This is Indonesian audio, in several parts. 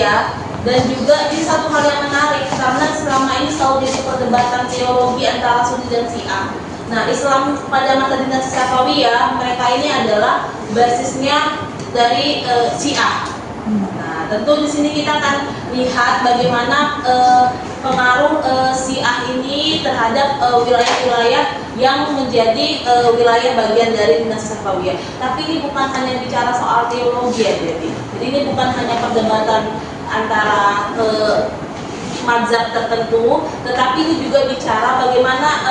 Safawiyah. Dan juga ini satu hal yang menarik karena selama ini selalu jadi perdebatan teologi antara Sunni dan Syiah. Nah, Islam pada masa dinasti Safawiyah mereka ini adalah basisnya dari Syiah. Nah, tentu di sini kita akan lihat bagaimana pengaruh Syiah ini terhadap wilayah-wilayah yang menjadi wilayah bagian dari dinasti Safawiyah. Tapi ini bukan hanya bicara soal teologi ya, jadi ini bukan hanya perdebatan antara mazhab tertentu, tetapi ini juga bicara bagaimana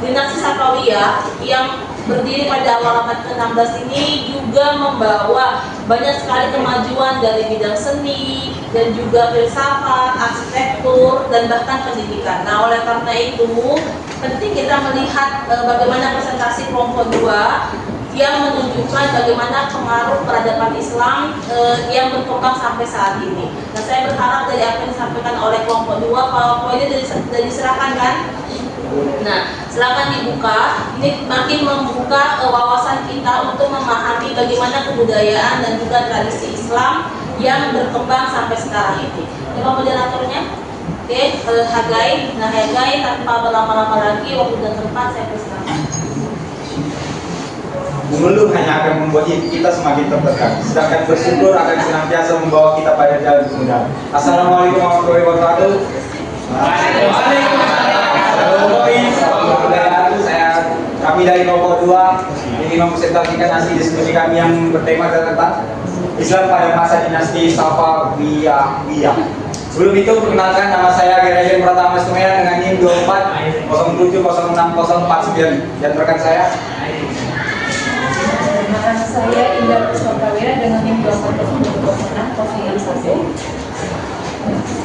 dinasti Safawiyah yang berdiri pada awal abad ke-16 ini juga membawa banyak sekali kemajuan dari bidang seni dan juga filsafat, arsitektur, dan bahkan pendidikan. Nah, oleh karena itu penting kita melihat bagaimana presentasi kelompok 2 yang menunjukkan bagaimana pengaruh peradaban Islam yang berkembang sampai saat ini. Nah, saya berharap dari apa yang disampaikan oleh kelompok 2, PowerPoint-nya sudah diserahkan kan? Nah, silakan dibuka. Ini makin membuka wawasan kita untuk memahami bagaimana kebudayaan dan juga tradisi Islam yang berkembang sampai sekarang ini. Coba moderatornya. Oke, Hagai. Nah, Hagai tanpa berlama-lama lagi, waktu dan tempat saya persilakan. Mengeluh hanya akan membuat kita semakin tertekan, sedangkan bersyukur akan senantiasa membawa kita pada jalan kemudahan. Assalamualaikum warahmatullahi wabarakatuh. Kami dari kelompok 2 ingin mempresentasikan hasil diskusi kami yang bertema tentang Islam pada masa dinasti Safawiyah. Sebelum itu, perkenalkan nama saya Gerajin Pratama Sumeyan dengan NIM 2407060449 dan rekan saya. Nama saya Indah Puspawira dengan NIM 24070601.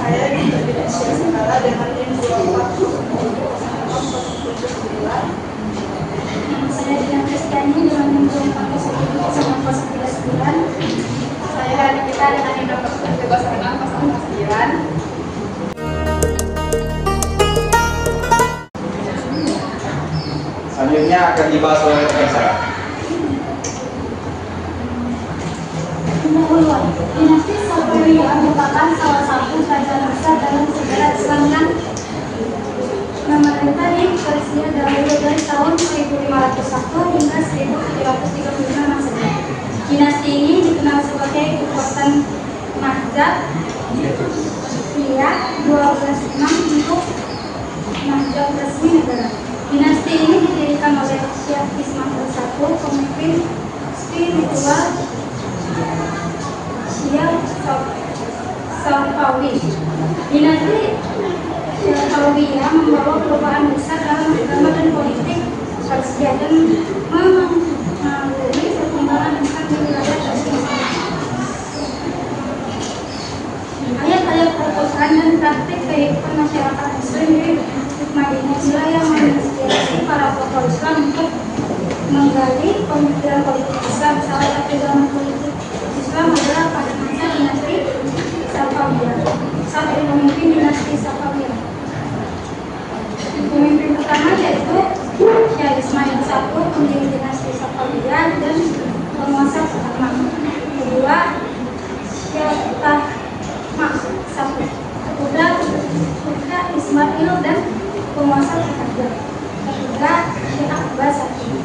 Saya Dinda Skala dengan NIM 240709. Saya Dina Kristiani dengan NIM 240709. Saya Raditya dengan NIM 240709. Selanjutnya akan dibahas oleh rekan saya. Dinasti Safawiyah merupakan salah satu kerajaan besar dalam sejarah Islam yang memerintah di Persia dari tahun 1501 hingga 1735 Masehi. Dinasti ini dikenal sebagai kekuatan mazhab Syiah 12 untuk mazhab resmi negara. Dinasti ini didirikan oleh Syekh Ismail I, pemimpin spiritual Syiah Safawi. Dinasti Safawiyah membawa perubahan besar dalam agama dan politik Persia dan mengalami perkembangan besar di wilayah tersebut. Ayat-ayat Al-Quran dan praktik kehidupan masyarakat Muslim di Madinah yang menginspirasi para tokoh Islam untuk menggali pemikiran politik Islam. Salah satu zaman politik Islam adalah pada masa dinasti Safawiyah. Saat pemimpin dinasti Safawiyah, pemimpin pertama yaitu Syekh Ismail I, pendiri dinasti Safawiyah dan penguasa pertama. Kedua, Syekh Tahmasp I, Putra Ismail dan penguasa ketiga. Ketiga, Syekh Abbas I,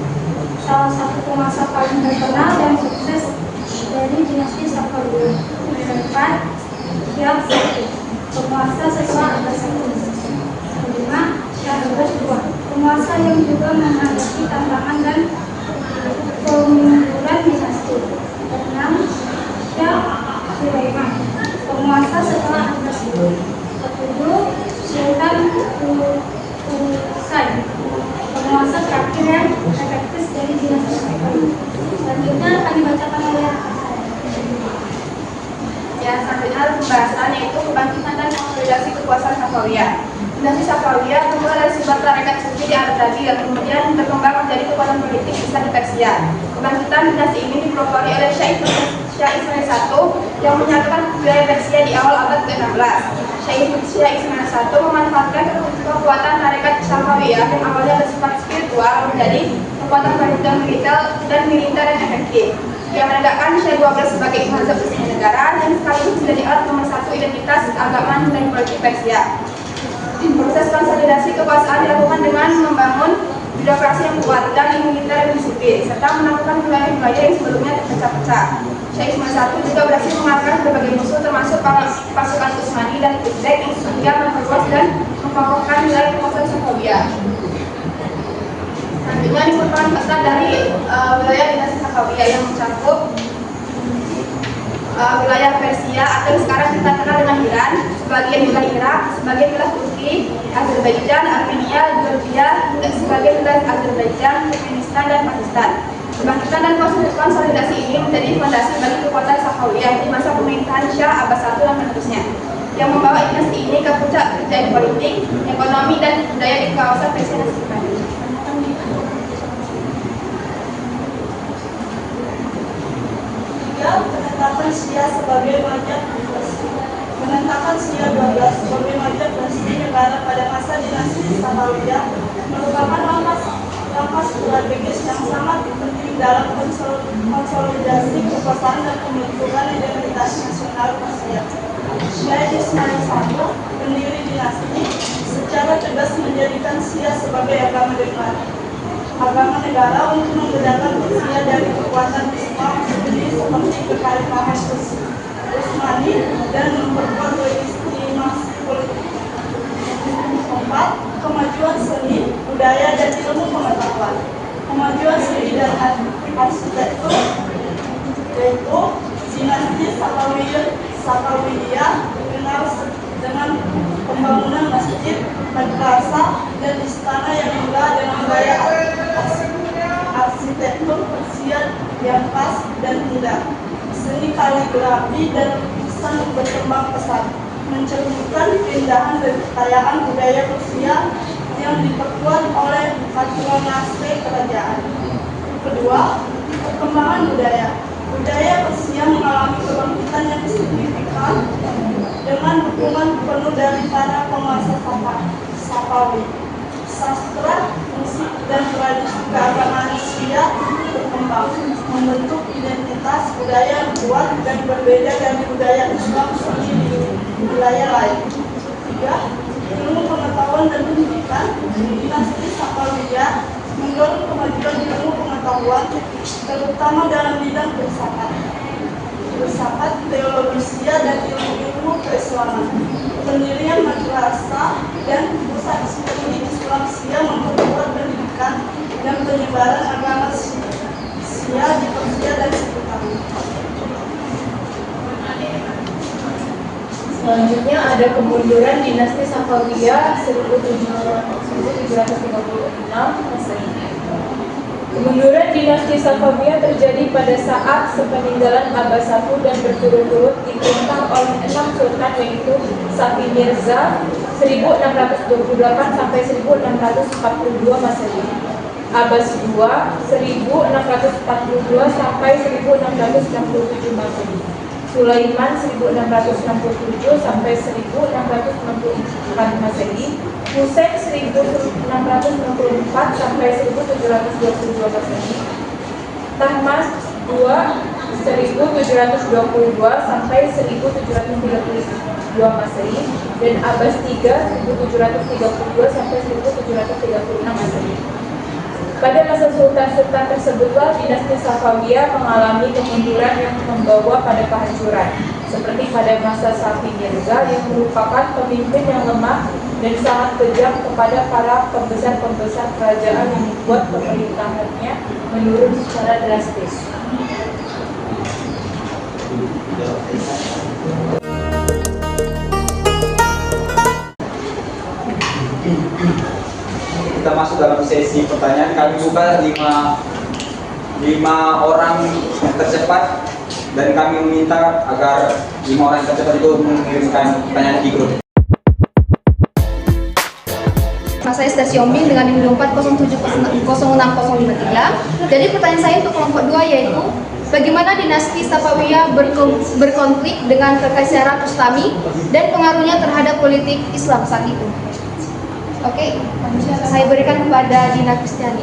salah satu penguasa paling terkenal dan sukses dari dinasti Safawiyah. Keempat, Syekh Said, penguasa setelah Abbas I. Kelima, Syekh Abbas II, penguasa yang juga menghadapi tantangan dan kemunduran dinasti. Keenam, Syekh Sulaiman, penguasa setelah Abbas II. Ketujuh, Sultan Utsman, penguasa terakhir yang efektif dari dinasti Safawiyah. Selanjutnya akan dibacakan oleh Ya, selanjutnya pembahasan yaitu kebangkitan dan konsolidasi kekuasaan Safawiyah. Dinasti Safawiyah bermula dari sebuah tarekat sufi di Arab Saudi dan kemudian berkembang menjadi kekuatan politik Islam di Persia. Kebangkitan dinasti ini dipelopori oleh Syekh Ismail I yang menyatukan wilayah Persia di awal abad ke-16. Syekh Ismail I memanfaatkan kekuatan tarekat Safawiyah yang awalnya bersifat spiritual menjadi kekuatan militer dan efektif. yang menegakkan Syariah 12 sebagai mazhab resmi negara dan sekaligus menjadi alat nomor 1 identitas agama dan politik Persia. Proses konsolidasi kekuasaan dilakukan dengan membangun birokrasi yang kuat dan militer yang disiplin, serta menaklukkan wilayah-wilayah yang sebelumnya terpecah-pecah. Syekh Ismail I juga berhasil mengalahkan berbagai musuh termasuk pasukan Utsmani dan Uzbek yang sehingga memperluas dan mengkokohkan wilayah kekuasaan Safawiyah. Selanjutnya ini merupakan peta dari wilayah dinasti Safawiyah yang mencakup wilayah Persia atau yang sekarang kita kenal dengan Iran, sebagian wilayah Irak, sebagian wilayah Turki, Azerbaijan, Armenia, Georgia, dan sebagian wilayah Azerbaijan, Turkmenistan, dan Pakistan. Kebangkitan dan konsolidasi ini menjadi fondasi bagi kekuatan Safawiyah di masa pemerintahan Syah Abbas I dan penerusnya, yang membawa dinasti ini ke puncak kerjaan politik, ekonomi, dan budaya di kawasan Persia dan sekitarnya. Menetapkan Syiah sebagai mazhab menetapkan Syiah 12 sebagai mazhab resmi negara pada masa dinasti Safawiyah merupakan langkah strategis yang sangat penting dalam konsolidasi kekuasaan dan pembentukan identitas nasional Persia. Syekh Ismail I, pendiri dinasti, secara tegas menjadikan Syiah sebagai agama negara untuk membedakan Persia dari kekuatan Islam seperti kekhalifahan Utsmani dan memperkuat legitimasi politik. 4. Kemajuan seni, budaya, dan ilmu pengetahuan. Kemajuan seni dan arsitektur, yaitu dinasti Safawiyah dikenal dengan pembangunan masjid, madrasah, dan istana yang megah dengan gaya arsitektur Persia yang khas dan indah. Seni kaligrafi dan lukisan berkembang pesat, mencerminkan keindahan dan kekayaan budaya Persia yang diperkuat oleh patronase kerajaan. Kedua, perkembangan budaya. Budaya Persia mengalami kebangkitan yang signifikan dengan dukungan penuh dari para penguasa Safawi. Sastra, musik, dan tradisi keagamaan Syiah berkembang, membentuk identitas budaya yang kuat dan berbeda dari budaya Islam seperti di wilayah lain. 3. Ilmu pengetahuan dan pendidikan. Dinasti Safawiyah mendorong kemajuan ilmu pengetahuan, terutama dalam bidang filsafat, teologi Syiah, dan ilmu-ilmu keislaman. Pendirian madrasah dan pusat studi Islam Syiah memperkuat pendidikan dan penyebaran agama Syiah di Persia dan sekitarnya. Selanjutnya ada kemunduran dinasti Safawiyah 1736 Masehi. Kemunduran dinasti Safawiyah terjadi pada saat sepeninggalan Abbas I dan berturut-turut diperintah oleh 6 sultan, yaitu Safi Mirza 1628 sampai 1642 Masehi, Abbas II 1642 sampai 1667 Masehi, Sulaiman 1667 sampai 1664 Masehi, Husain 1664 sampai 1722 Masehi, Tahmas II 1722 sampai 1732 Masehi, dan Abbas III 1732 sampai 1736 Masehi. Pada masa sultan-sultan tersebutlah dinasti Safawiyah mengalami kemunduran yang membawa pada kehancuran, seperti pada masa Safi Mirza yang merupakan pemimpin yang lemah dan sangat kejam kepada para pembesar-pembesar kerajaan yang membuat pemerintahannya menurun secara drastis. Kita masuk dalam sesi pertanyaan. Kami buka 5 orang yang tercepat dan kami meminta agar 5 orang yang tercepat itu mengirimkan pertanyaan di grup. Saya Stasi Ombing dengan NIM 4070653. Jadi pertanyaan saya untuk kelompok 2 yaitu bagaimana dinasti Safawiyah berkonflik dengan Kekaisaran Utsmani dan pengaruhnya terhadap politik Islam saat itu. Oke, saya berikan kepada Dina Kristiani.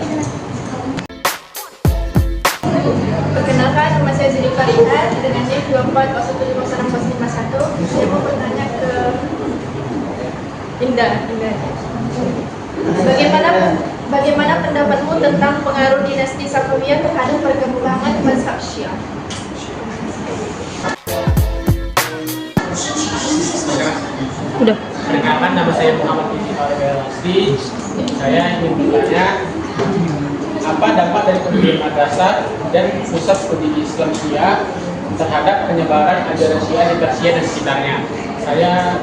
Perkenalkan, nama saya saya Zidi Farihat dengan NIM 240751. Saya mau bertanya ke Indah. Bagaimana pendapatmu tentang pengaruh dinasti Safawiyah terhadap perkembangan mazhab Syiah? Udah. Perkenalkan, nama saya Muhammad Ibn Al-Ghazali. Saya ingin bertanya, apa dampak dari pendirian madrasah dan pusat studi Islam Syiah terhadap penyebaran ajaran Syiah di Persia dan sekitarnya? Saya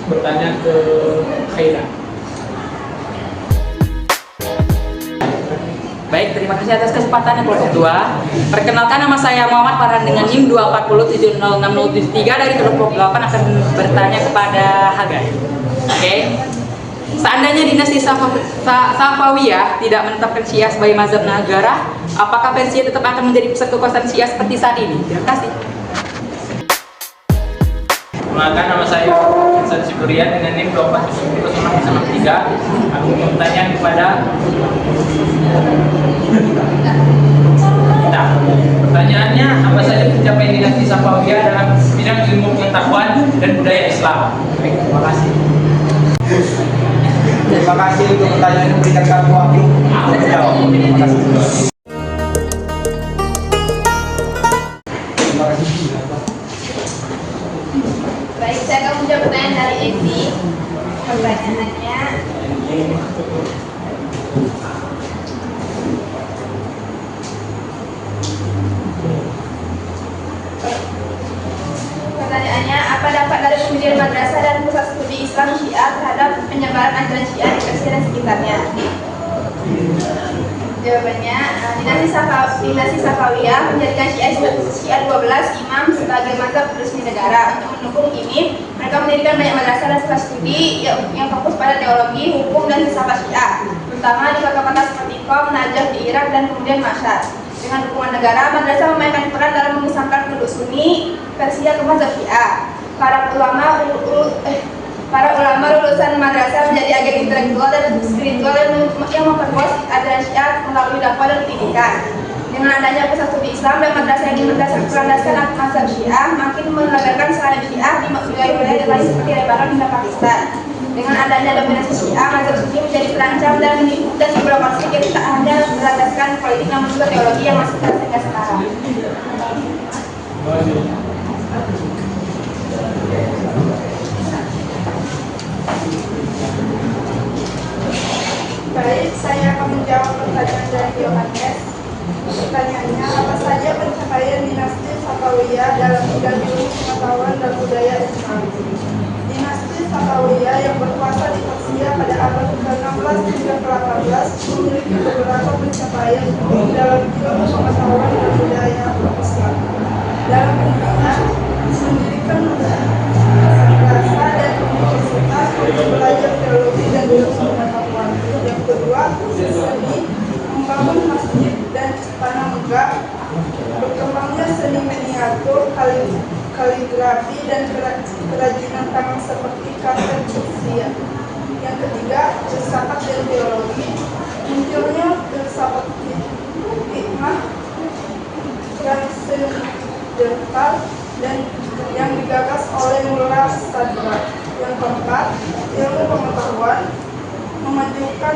bertanya ke Khaira. Baik, terima kasih atas kesempatannya kelompok 2. Perkenalkan, nama saya Muhammad Farhan dengan NIM 240706073 dari kelompok 8 akan bertanya kepada Hagai. Oke. Seandainya dinasti Safawiyah tidak menetapkan Syiah sebagai mazhab negara, apakah Persia tetap akan menjadi pusat kekuasaan Syiah seperti saat ini? Terima kasih. Perkenalkan, nama saya Hasan Siburian dengan NIM 2470663. Aku bertanya kepada kita. Pertanyaannya, apa saja pencapaian dinasti Safawiyah dalam bidang ilmu pengetahuan dan budaya Islam? Baik, terima kasih. Terima kasih untuk pertanyaan yang memberikan kami waktu untuk menjawab. Terima kasih. Terima kasih. Baik, saya akan menjawab pertanyaan dari Evi. Pertanyaannya, apa dampak dari pendirian madrasah dan pusat studi Islam Syiah terhadap penyebaran ajaran Syiah di Persia dan sekitarnya? Jawabannya, dinasti Safawiyah menjadikan Syiah 12 imam sebagai mazhab resmi negara. Untuk mendukung ini, mereka mendirikan banyak madrasah dan sekolah studi yang fokus pada teologi, hukum, dan filsafat Syiah, terutama di kota-kota seperti Qom, Najaf di Irak, dan kemudian Mashhad. Dengan dukungan negara, madrasah memainkan peran dalam mengislamkan penduduk Sunni Persia ke mazhab Syiah. Para ulama lulusan madrasah menjadi agen intelektual dan spiritual yang memperluas ajaran Syiah melalui dakwah dan pendidikan. Dengan adanya pusat studi Islam dan madrasah yang berlandaskan mazhab Syiah, makin melebarkan sayap Syiah di wilayah-wilayah lain seperti Lebanon hingga Pakistan. Dengan adanya dominasi Syiah, mazhab Sunni menjadi terancam dan beberapa konflik yang tak hanya berlandaskan politik namun juga teologi yang masih terasa hingga sekarang. Baik, saya akan menjawab pertanyaan dari Yohanes. Pertanyaannya, apa saja pencapaian dinasti Safawiyah dalam bidang ilmu pengetahuan dan budaya Islam? Dinasti Safawiyah yang berkuasa di Persia pada abad ke-16 hingga ke-18 memiliki beberapa pencapaian dalam ilmu pengetahuan dan budaya Islam. Dalam pendidikan, mendirikan madrasah dan universitas untuk belajar teologi dan ilmu pengetahuan. Yang kedua, seni, membangun masjid dan istana megah, berkembangnya seni miniatur, kaligrafi dan kerajinan tangan seperti karpet Persia. Yang ketiga, filsafat dan teologi, munculnya filsafat hikmah, transendental dan yang digagas oleh Mullah Sadra. Yang keempat, ilmu pengetahuan, memajukan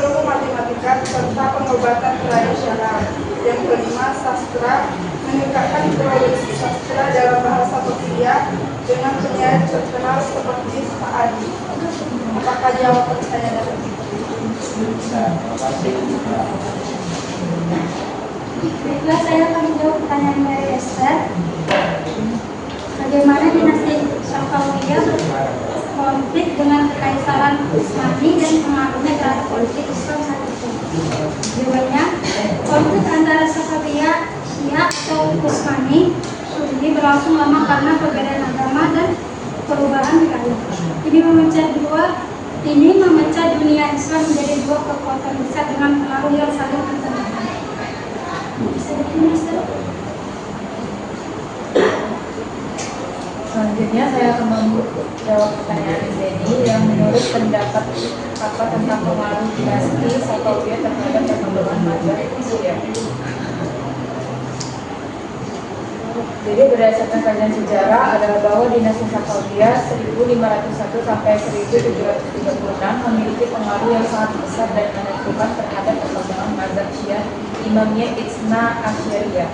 ilmu matematika serta pengobatan tradisional. Yang kelima, sastra, meningkatkan produksi sastra dalam bahasa Persia dengan penyair terkenal seperti Sa'adi. Apakah jawaban saya dari itu? Baiklah, saya akan menjawab pertanyaan dari Esther. Bagaimana dinasti Safawiyah konflik dengan kekaisaran Utsmani dan pengaruhnya terhadap politik Islam saat itu? Jawabannya, konflik antara Safawiyah, Syiah atau Utsmani ini berlangsung lama karena perbedaan agama dan perubahan wilayah. Ini memecah dunia Islam menjadi dua kekuatan besar dengan pengaruh yang saling bertentangan. Selanjutnya saya akan menjawab pertanyaan Zeni yang menurut menurut pendapat apa tentang pengaruh dinasti Safawiyah terhadap perkembangan mazhab Syiah. Jadi berdasarkan kajian sejarah adalah bahwa dinasti Safawiyah 1501 sampai 1736 memiliki pengaruh yang sangat besar dan menentukan terhadap perkembangan mazhab Syiah Imamiyah Itsna Asyariyah,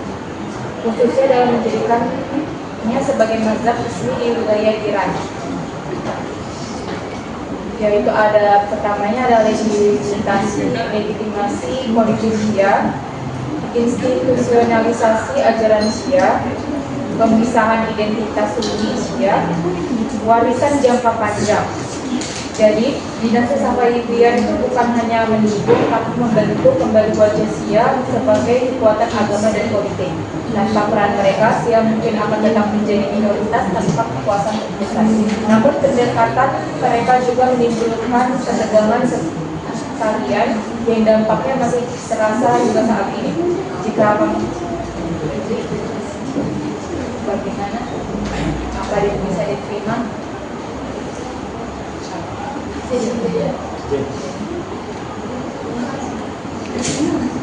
khususnya dalam menjadikannya sebagai mazhab resmi di wilayah Iran. Yaitu ada pertamanya adalah legitimasi politik Syiah, institusionalisasi ajaran Syiah, pemisahan identitas Sunni Syiah, warisan jangka panjang. Jadi, dinasti Safawiyah itu bukan hanya mendukung, tapi membentuk kembali wajah Syiah sebagai kekuatan agama dan politik. Tanpa peran mereka, Syiah mungkin akan tetap menjadi minoritas tanpa kekuasaan terbesar. Namun, pendekatan mereka juga menimbulkan ketegangan sekalian yang dampaknya masih terasa juga saat ini. Jika bagaimana apa yang bisa diterima?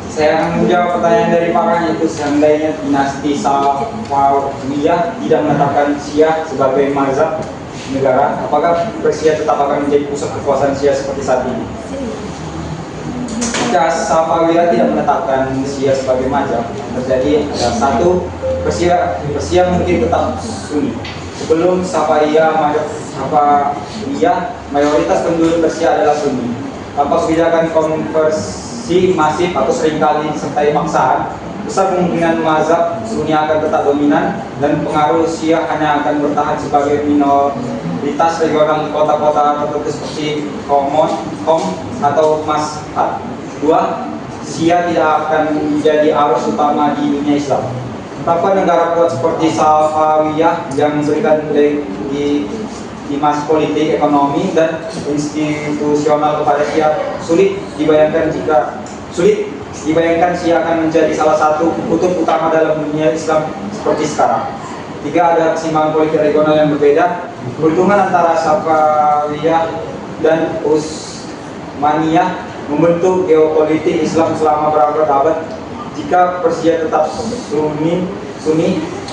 Saya akan menjawab pertanyaan dari Farhan, yaitu seandainya dinasti Safawiyah tidak menetapkan Syiah sebagai mazhab negara, apakah Persia tetap akan menjadi pusat kekuasaan Syiah seperti saat ini? Jika Safawiyah tidak menetapkan Syiah sebagai mazhab, terjadi ada satu, Persia mungkin tetap Sunni. Sebelum Safawiyah, mayoritas penduduk Persia adalah Sunni. Tanpa kebijakan konversi masif atau seringkali disertai paksaan, besar kemungkinan mazhab Sunni akan tetap dominan dan pengaruh Syiah hanya akan bertahan sebagai minoritas regional di kota-kota tertentu seperti Qom atau Mashhad. Dua, Syiah tidak akan menjadi arus utama di dunia Islam. Tanpa negara kuat seperti Safawiyah yang memberikan legitimasi politik, ekonomi, dan institusional kepada Syiah, sulit dibayangkan Syiah akan menjadi salah satu kutub utama dalam dunia Islam seperti sekarang. Tiga, ada keseimbangan politik regional yang berbeda. Peruntungan antara Safawiyah dan Utsmaniyah membentuk geopolitik Islam selama berabad-abad. Jika Persia tetap Sunni,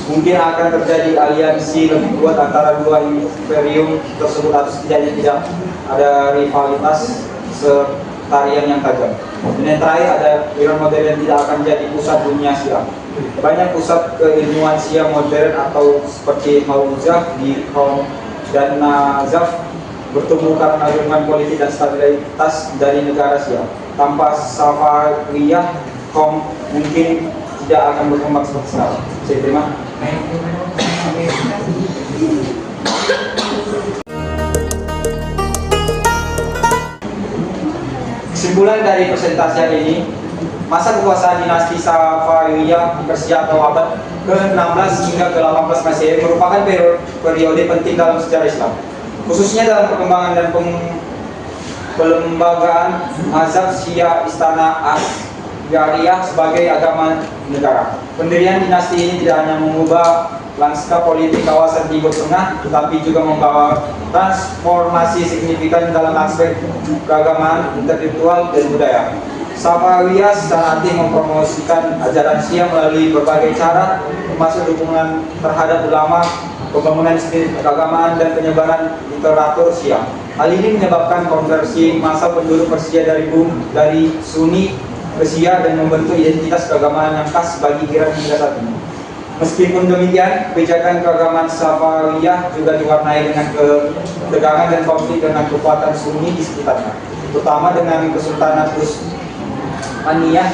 mungkin akan terjadi aliansi lebih kuat antara dua imperium tersebut, atau setidaknya tidak ada rivalitas setarian yang tajam. Dan yang terakhir, ada Iran modern yang tidak akan jadi pusat dunia Syiah. Banyak pusat keilmuan Syiah modern atau seperti Mauzah di Qom dan Najaf bertumbuh karena hubungan politik dan stabilitas dari negara Syiah. Tanpa Safawiyah, Qom mungkin tidak akan berkembang seperti sekarang. Saya terima. Kesimpulan dari presentasi hari ini, masa kekuasaan dinasti Safawiyah di Persia atau abad ke-16 hingga ke-18 Masehi merupakan periode penting dalam sejarah Islam, khususnya dalam perkembangan dan pelembagaan mazhab Syiah Istana Asyariyah sebagai agama negara. Pendirian dinasti ini tidak hanya mengubah lanskap politik kawasan Timur Tengah, tetapi juga membawa transformasi signifikan dalam aspek keagamaan, intelektual, dan budaya. Safawiyah secara aktif mempromosikan ajaran Syiah melalui berbagai cara, termasuk dukungan terhadap ulama, pembangunan spirit keagamaan, dan penyebaran literatur Syiah. Hal ini menyebabkan konversi massa penduduk Persia dari Sunni ke Syiah dan membentuk identitas keagamaan yang khas bagi Iran hingga saat ini. Meskipun demikian, kebijakan keagamaan Safawiyah juga diwarnai dengan ketegangan dan konflik dengan kekuatan Sunni di sekitarnya, terutama dengan Kesultanan Utsmaniyah.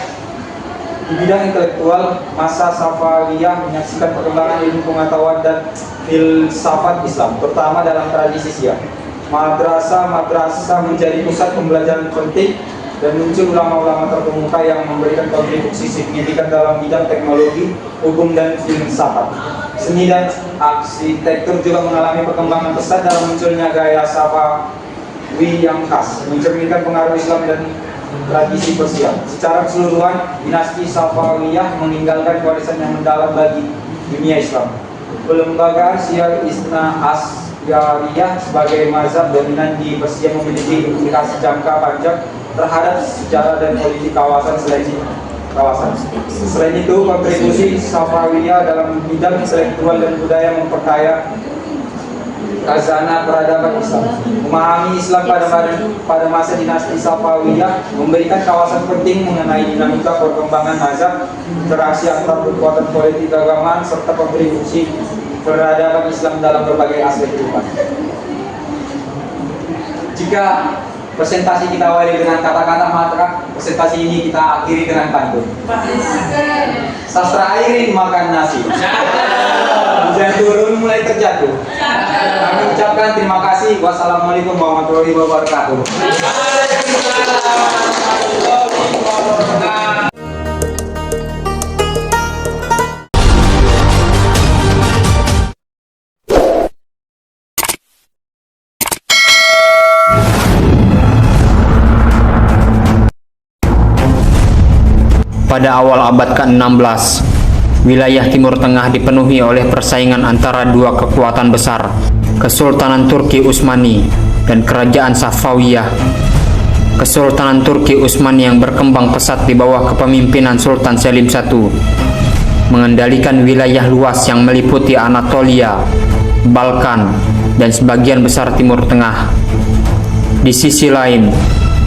Di bidang intelektual, masa Safawiyah menyaksikan perkembangan ilmu pengetahuan dan filsafat Islam, terutama dalam tradisi Syiah. Madrasah menjadi pusat pembelajaran penting dan muncul ulama-ulama terkemuka yang memberikan kontribusi signifikan dalam bidang teknologi, hukum, dan filsafat. Seni dan arsitektur juga mengalami perkembangan pesat dalam munculnya gaya Safawi yang khas, mencerminkan pengaruh Islam dan tradisi Persia. Secara keseluruhan, dinasti Safawiyah meninggalkan warisan yang mendalam bagi dunia Islam. Pelembagaan Syiah Istana Safawiyah sebagai mazhab dominan di Persia memiliki implikasi jangka panjang terhadap sejarah dan politik kawasan selain itu, kontribusi Safawiyah dalam bidang intelektual dan budaya memperkaya khazanah peradaban Islam. Memahami Islam pada masa dinasti Safawiyah memberikan kawasan penting mengenai dinamika perkembangan mazhab, interaksi antar kekuatan politik keagamaan, serta kontribusi peradaban Islam dalam berbagai aspek kehidupan. Jika presentasi kita awali dengan kata-kata, maka presentasi ini kita akhiri dengan pantun. Sastra air makan nasi. Hujan turun mulai terjatuh. Kami ucapkan terima kasih. Wassalamualaikum warahmatullahi wabarakatuh. Pada awal abad ke-16, wilayah Timur Tengah dipenuhi oleh persaingan antara dua kekuatan besar, Kesultanan Turki Utsmani dan Kerajaan Safawiyah. Kesultanan Turki Utsmani yang berkembang pesat di bawah kepemimpinan Sultan Selim I mengendalikan wilayah luas yang meliputi Anatolia, Balkan, dan sebagian besar Timur Tengah. Di sisi lain,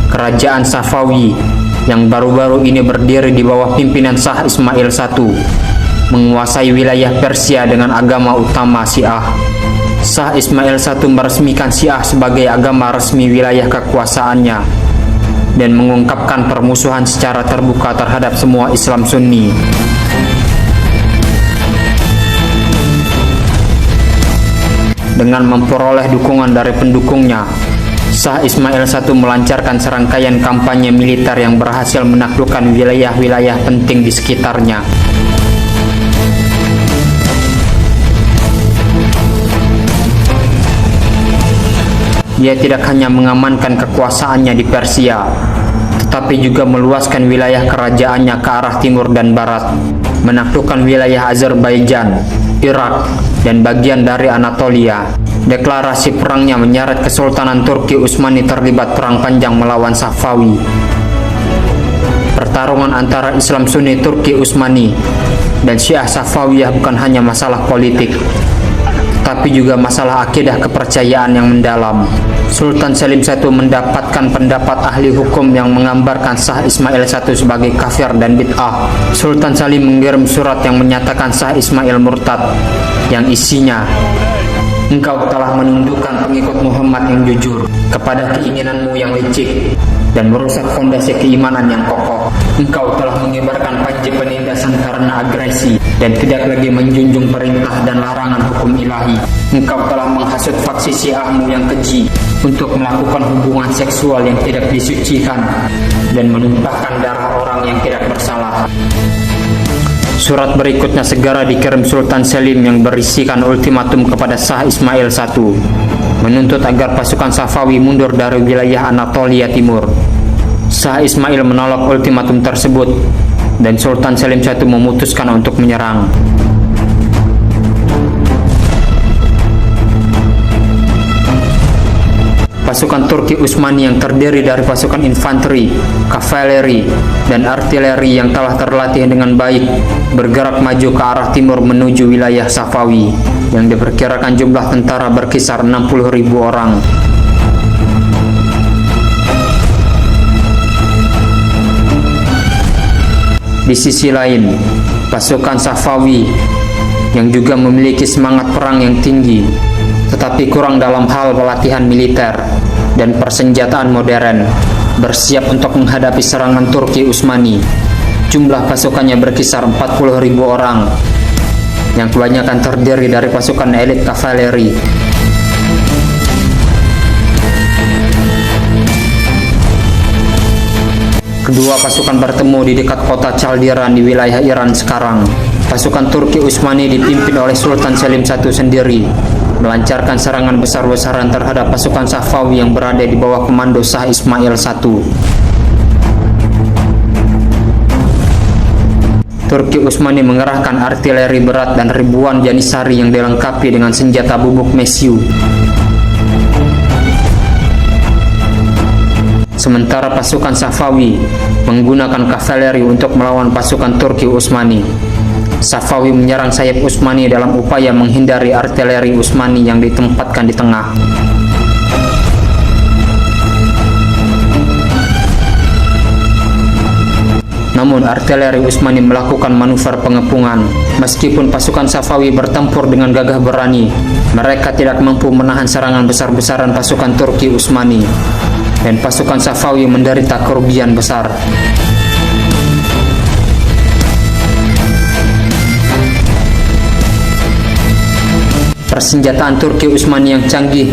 Kerajaan Safawi yang baru-baru ini berdiri di bawah pimpinan Shah Ismail I menguasai wilayah Persia dengan agama utama Syiah. Shah Ismail I meresmikan Syiah sebagai agama resmi wilayah kekuasaannya dan mengungkapkan permusuhan secara terbuka terhadap semua Islam Sunni. Dengan memperoleh dukungan dari pendukungnya, Shah Ismail I melancarkan serangkaian kampanye militer yang berhasil menaklukkan wilayah-wilayah penting di sekitarnya. Dia tidak hanya mengamankan kekuasaannya di Persia, tetapi juga meluaskan wilayah kerajaannya ke arah timur dan barat, menaklukkan wilayah Azerbaijan, Irak, dan bagian dari Anatolia. Deklarasi perangnya menyeret Kesultanan Turki Utsmani terlibat perang panjang melawan Safawi. Pertarungan antara Islam Sunni Turki Utsmani dan Syiah Safawiyah bukan hanya masalah politik, tapi juga masalah akidah kepercayaan yang mendalam. Sultan Selim I mendapatkan pendapat ahli hukum yang menggambarkan Shah Ismail I sebagai kafir dan bid'ah. Sultan Salim mengirim surat yang menyatakan Shah Ismail murtad, yang isinya, "Engkau telah menundukkan pengikut Muhammad yang jujur kepada keinginanmu yang licik dan merusak fondasi keimanan yang kokoh. Engkau telah mengibarkan panji penindasan karena agresi dan tidak lagi menjunjung perintah dan larangan hukum ilahi. Engkau telah menghasut faksi Syiahmu yang keji untuk melakukan hubungan seksual yang tidak disucikan dan menumpahkan darah orang yang tidak bersalah." Surat berikutnya segera dikirim Sultan Selim yang berisikan ultimatum kepada Shah Ismail I, menuntut agar pasukan Safawi mundur dari wilayah Anatolia Timur. Shah Ismail menolak ultimatum tersebut dan Sultan Selim I memutuskan untuk menyerang. Pasukan Turki Utsmani yang terdiri dari pasukan infanteri, kavaleri, dan artileri yang telah terlatih dengan baik bergerak maju ke arah timur menuju wilayah Safawi yang diperkirakan jumlah tentara berkisar 60.000 orang. Di sisi lain, pasukan Safawi yang juga memiliki semangat perang yang tinggi tetapi kurang dalam hal pelatihan militer dan persenjataan modern, bersiap untuk menghadapi serangan Turki Utsmani. Jumlah pasukannya berkisar 40.000 orang, yang kebanyakan terdiri dari pasukan elit kavaleri. Kedua pasukan bertemu di dekat kota Chaldiran di wilayah Iran sekarang. Pasukan Turki Utsmani dipimpin oleh Sultan Selim I sendiri melancarkan serangan besar-besaran terhadap pasukan Safawi yang berada di bawah komando Shah Ismail I. Turki Utsmani mengerahkan artileri berat dan ribuan janisari yang dilengkapi dengan senjata bubuk mesiu. Sementara pasukan Safawi menggunakan kavaleri untuk melawan pasukan Turki Utsmani. Safawi menyerang sayap Utsmani dalam upaya menghindari artileri Utsmani yang ditempatkan di tengah. Namun artileri Utsmani melakukan manuver pengepungan. Meskipun pasukan Safawi bertempur dengan gagah berani, mereka tidak mampu menahan serangan besar-besaran pasukan Turki Utsmani, dan pasukan Safawi menderita kerugian besar. Persenjataan Turki Utsmani yang canggih,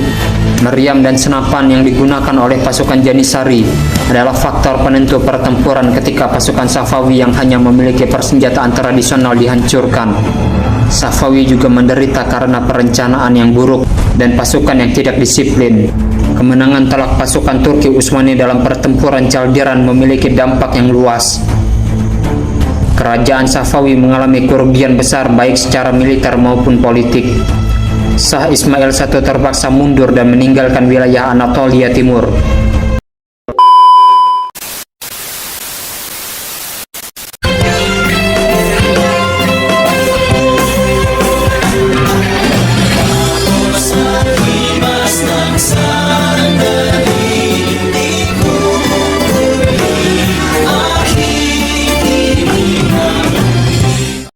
meriam dan senapan yang digunakan oleh pasukan Janissary adalah faktor penentu pertempuran ketika pasukan Safawi yang hanya memiliki persenjataan tradisional dihancurkan. Safawi juga menderita karena perencanaan yang buruk dan pasukan yang tidak disiplin. Kemenangan telak pasukan Turki Utsmani dalam pertempuran Chaldiran memiliki dampak yang luas. Kerajaan Safawi mengalami kerugian besar baik secara militer maupun politik. Shah Ismail I terpaksa mundur dan meninggalkan wilayah Anatolia Timur.